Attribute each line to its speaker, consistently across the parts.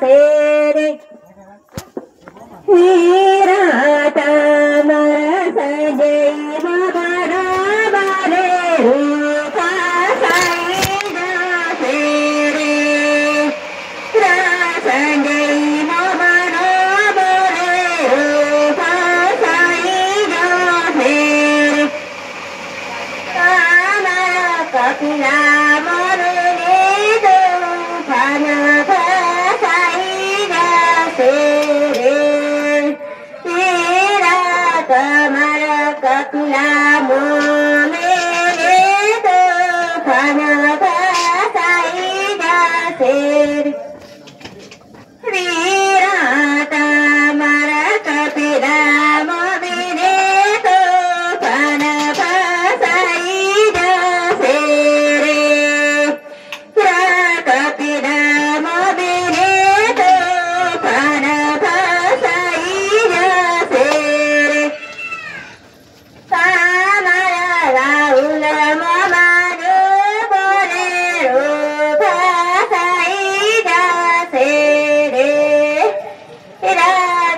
Speaker 1: ಸೇರಿ ನೀರಾಟ ಮರಸ ಜೈವ ಬರಬರೆ ರೂಪ ಸೈದ ಸೇರಿ ರಸ ಜೈವ ಬರಬರೆ ರೂಪ ಸೈದ ಸೇರಿ ಕಾಮರ ಕಪಿಲ ಮರುಳಿದು ಫನ ಸೈದ ಸೇರಿ ಕಮರ ಕಪಿಲ ಮೇಲೆದು ಫನ ಸೈದ ಸೇರಿ ಶ್ರೀರಾತ ಮರ ಕಪಿಲ ಮೇಲೆದು ಫನ ಸೈದ ಸೇರಿ ಕಪಿಲ ಮೇಲೆದು ಫನ ಸೈದ ಸೇರಿ ಕಾಮರ ರಾಹುಲ ಮಮನು ಬೋಲೆ ರೂಪ ಸೈದ ಸೇರಿ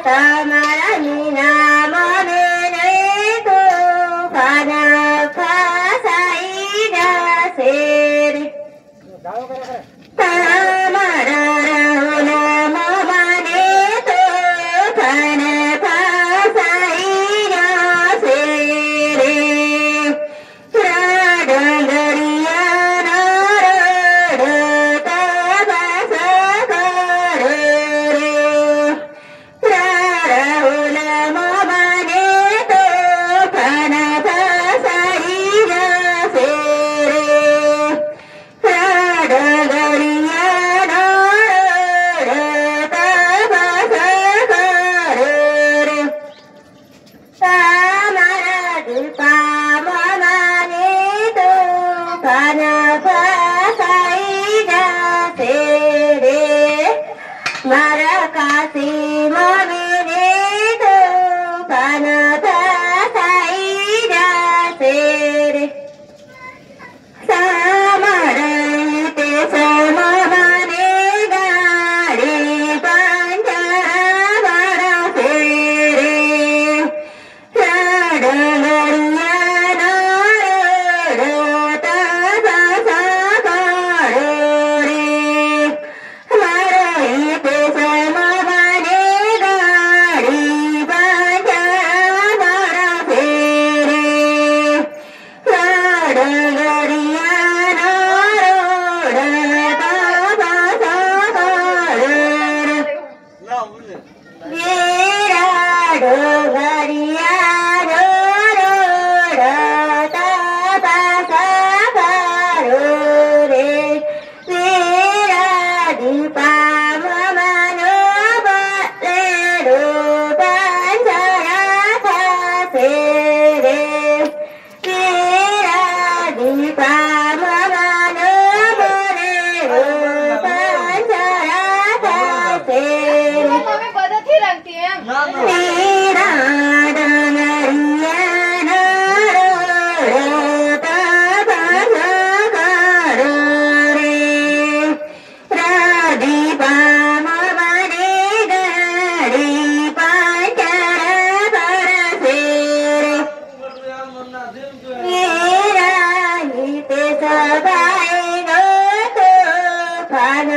Speaker 1: ಕಮರ ನಿನಾಮ ಮೇಲೆದು ಫನ ಸೈದ ಸೇರಿ ಕಾಮರ ರಾಹುಲ ಮಮನೆದು ಫನ ಸೈದ ಸೇರಿ ರಾಡಗರಿಯ ನಾರಡ ತಪಸ ಕರರೆ ರಾಹುಲ ಮಮನೆದು ಫನ ಸೈದ ಸೇರಿ ರಾಡಗರಿಯ ನಾರಡ ತಪಸ ಕರರೆ ಕಾಮರ ದೀಪ ಮಮನೆದು ಫನ ಸೈದ ಸೇರಿ ಮರ ಕಾಸಿ ಮಮಿನೆದು ಫನ ಸೈದ ಸೇರಿ ಸಮರೈತೆ ಸಮಮನೆ ಗಾಡಿ ಪಂಚವರ ಸೇರಿ ರಾಡಗರಿಯ ನಾರಡ ತಪಸ ಕರರೆ ಮರೈತೆ ಸಮಮನೆ ಗಾಡಿ ಪಂಚವರ ಸೇರಿ ರಾಡಗರಿಯ ನಾರಡ ತಪಸ ಕರರೆ ವೀರಾಡಗರಿಯ ನಾರಡ ತಪಸ ಕರರೆ ವೀರಾದೀಪ ಮಮನು ಬಲೆ ರೂಪ ಜರಥ ಸೇರಿ ವೀರಾದೀಪ ಮಮನು ಬಲೆ ರೂಪ ಜರಥ ಸೇರಿ ನೀರಾಡಗರಿಯ ನಾರಡ ತಪಸ ಕರರೆ ರಾದೀಪ ಮಮನೆ ಗಾಡಿ ಪಂಚರ ಸೇರಿ ನೀರಾಹಿತೆ ಸಬಾಯಿನೋ ಫನ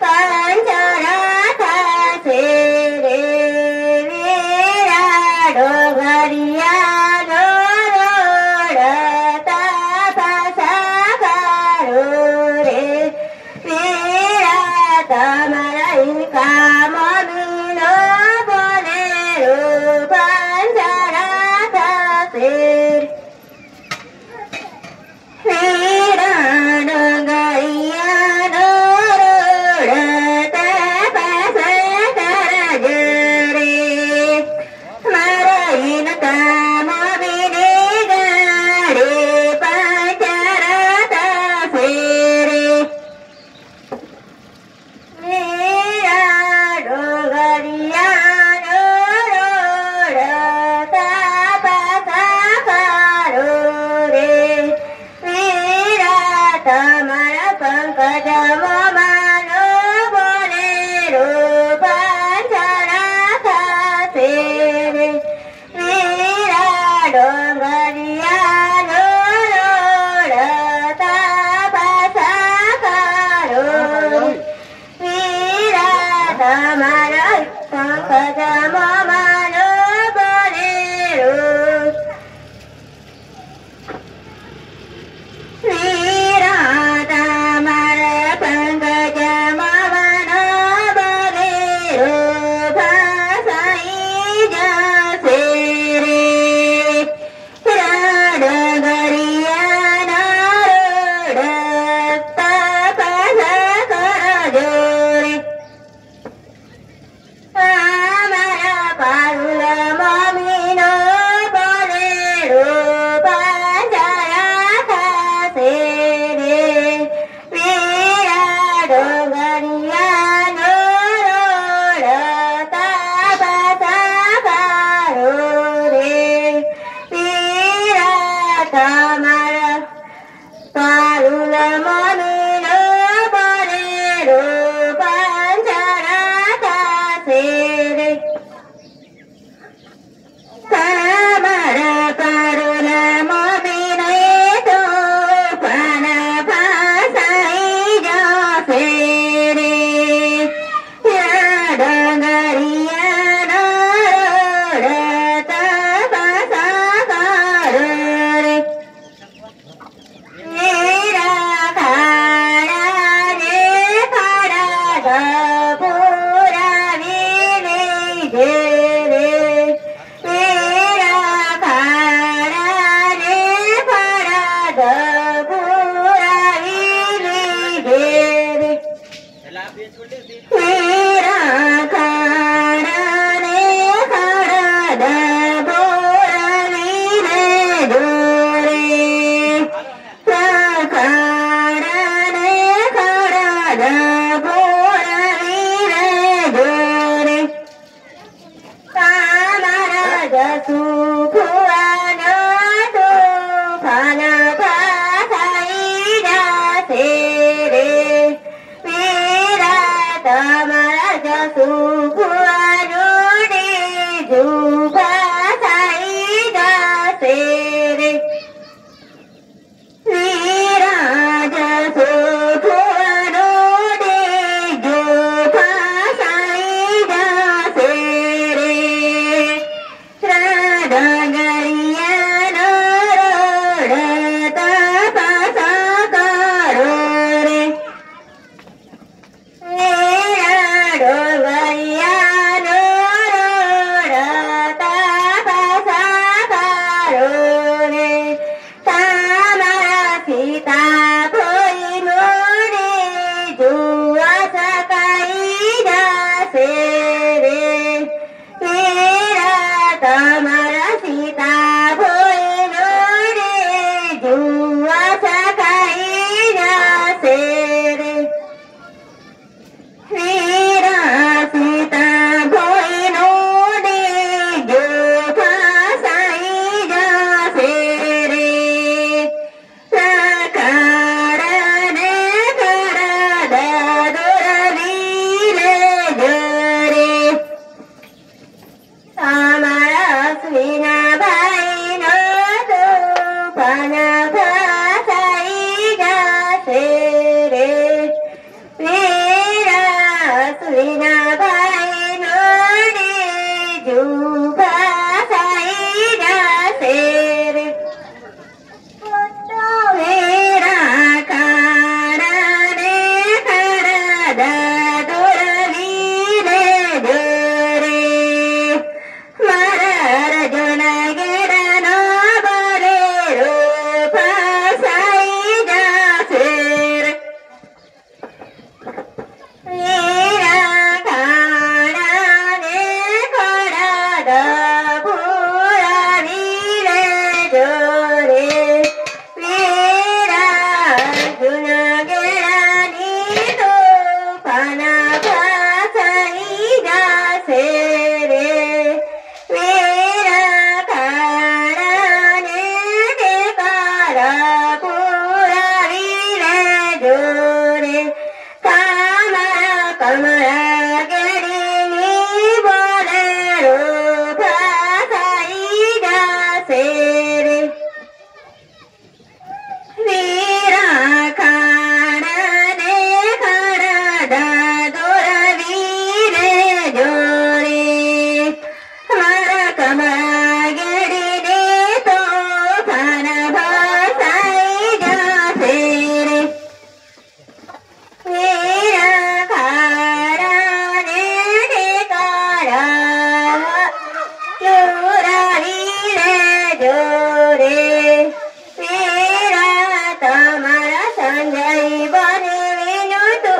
Speaker 1: ಪಂಚರಥ ಸೇರಿ ವೀರಾಡಗರಿಯ ನಾರಡ ತಪಸ ಕರರೆ ವೀರಕಮರೈಕ ಮಮಿನೋ ಬೋಲೆ ರೂಪ ಜರಥ ಸೇರಿ ಶ್ರೀರಾಡಗರಿಯ ನಾರಡ ತಪಸ ಕರರೆ ಮರೈನ ಕಾಮವಿನೆ ಗಾಡಿ ಪಂಚರಥ ಸೇರಿ ವೀರಾಡಗರಿಯ ನಾರಡ ತಪಸ ಕರರೆ ವೀರ ಕಮಲ ಪಂಕಜ ಮಮನು ಬೋಲೆ વીરા ખાડાને ખડા બોરાવીને જોરે ખાડાને ખડા બોરાવીને જોરે તમારા જસુ ખુવાનો તોફાન ફસાઈ જશે રે વીરા તમારા જસુ ખુવાનો બીજું ફસાઈ જશે રે વીરા જસુ ખુવાનો બીજું ફસાઈ જશે રે ડગરિયાનો રડતા પાસા કરો રે ડગરિયાનો રડતા પાસા કરો રે તમારા સીતા ભોઈનું જોવા શકાઈ જશે રે વીરા તમારા સીતા ભોઈનું જોવા શકાઈ જશે રે વીરા સીતા ભોઈનું જો ફસાઈ જશે રે સકાળને કરા દોરવીને જોરે તમારા અશ્વિના ભાઈનો તોફાન ફસાઈ જશે રે વીરા અશ્વિના ભાઈનો બીજું ફસાઈ જશે રે વીરા ખાડાને ખડા દોરવીને જોરે મારા અર્જુન ગેરાનો બરેરો ફસાઈ જશે રે વીરા ખાડાને ખડા બોરાવીને જોરે વીરા અર્જુન ગેરાની તોફાન ફસાઈ જશે રે વીરા ખાડાને ટેકારા પુરાવીને જોરે તમારા કમળા કેડીની બોલેરો ફસાઈ જશે રે વીરા ખાડાને ખડા દોરવીને જોરે મારા કમળા કેડીની તોફાન ફસાઈ જશે રે વીરા ખાડાને ટેકારા પુરાવીને જોરે વીરા તમારા સંજય બનવીનું તો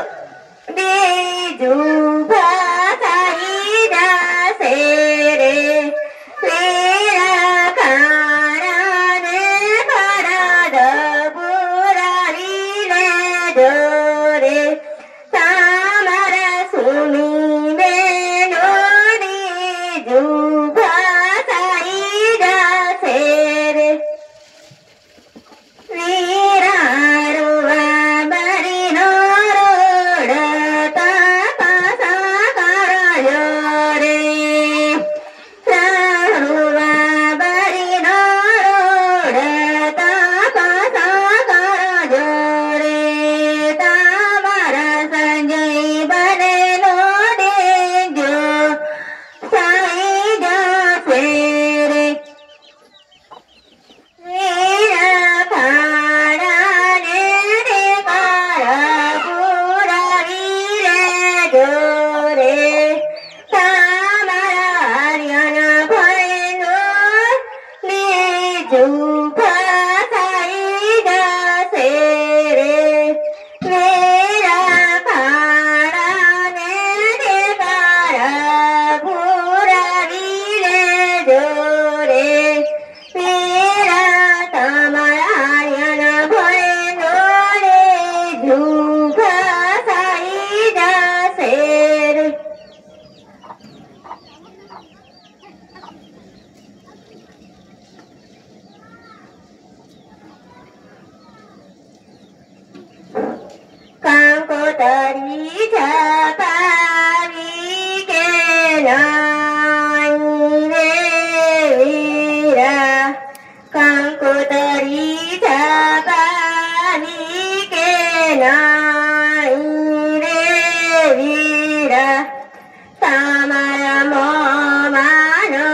Speaker 1: બીજું ફસાઈ જશે રે વીરા ખાડાને ખડા પુરાવીને જોરે તમારા સુની બેનું બીજું ફસાઈ જશે રે વીરા રૂવા બરીનો રડતા કંકોતરી છપાવી કે નાઈ રે વીરા કંકોતરી છપાવી કે નાઈ રે વીરા તમારા મોમાનો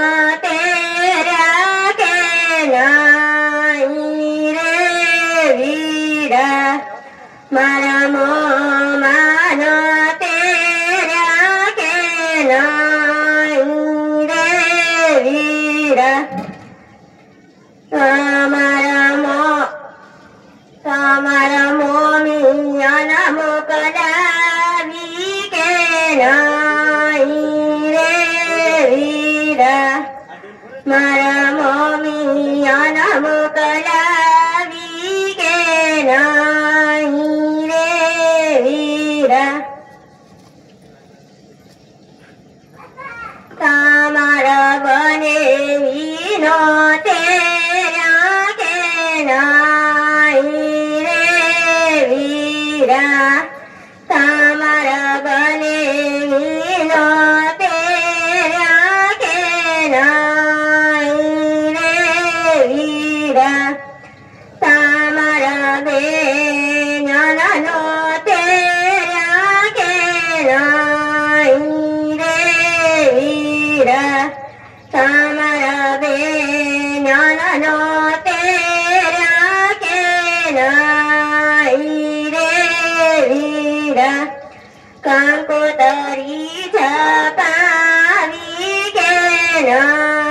Speaker 1: તેરા કે નાઈ રે વીરા મારા મોમાનો તેરા કે નાઈ રે વીરા તમારા મોમિયાના મોકલાવી કે નાઈ રે વીરા મારા મોમિયાના મોકલાવી કે નાઈ રે વીરા તમારા બનેવીનો તેરા કે નાઈ રે વીરા તમારા બનેવીનો તેરા કે નાઈ રે વીરા તમારા બેનનો તેરા કે નાઈ રે વીરા તમારા બેનનો તેરા કે નાઈ રે વીરા કંકોતરી છપાવી કે નાઈ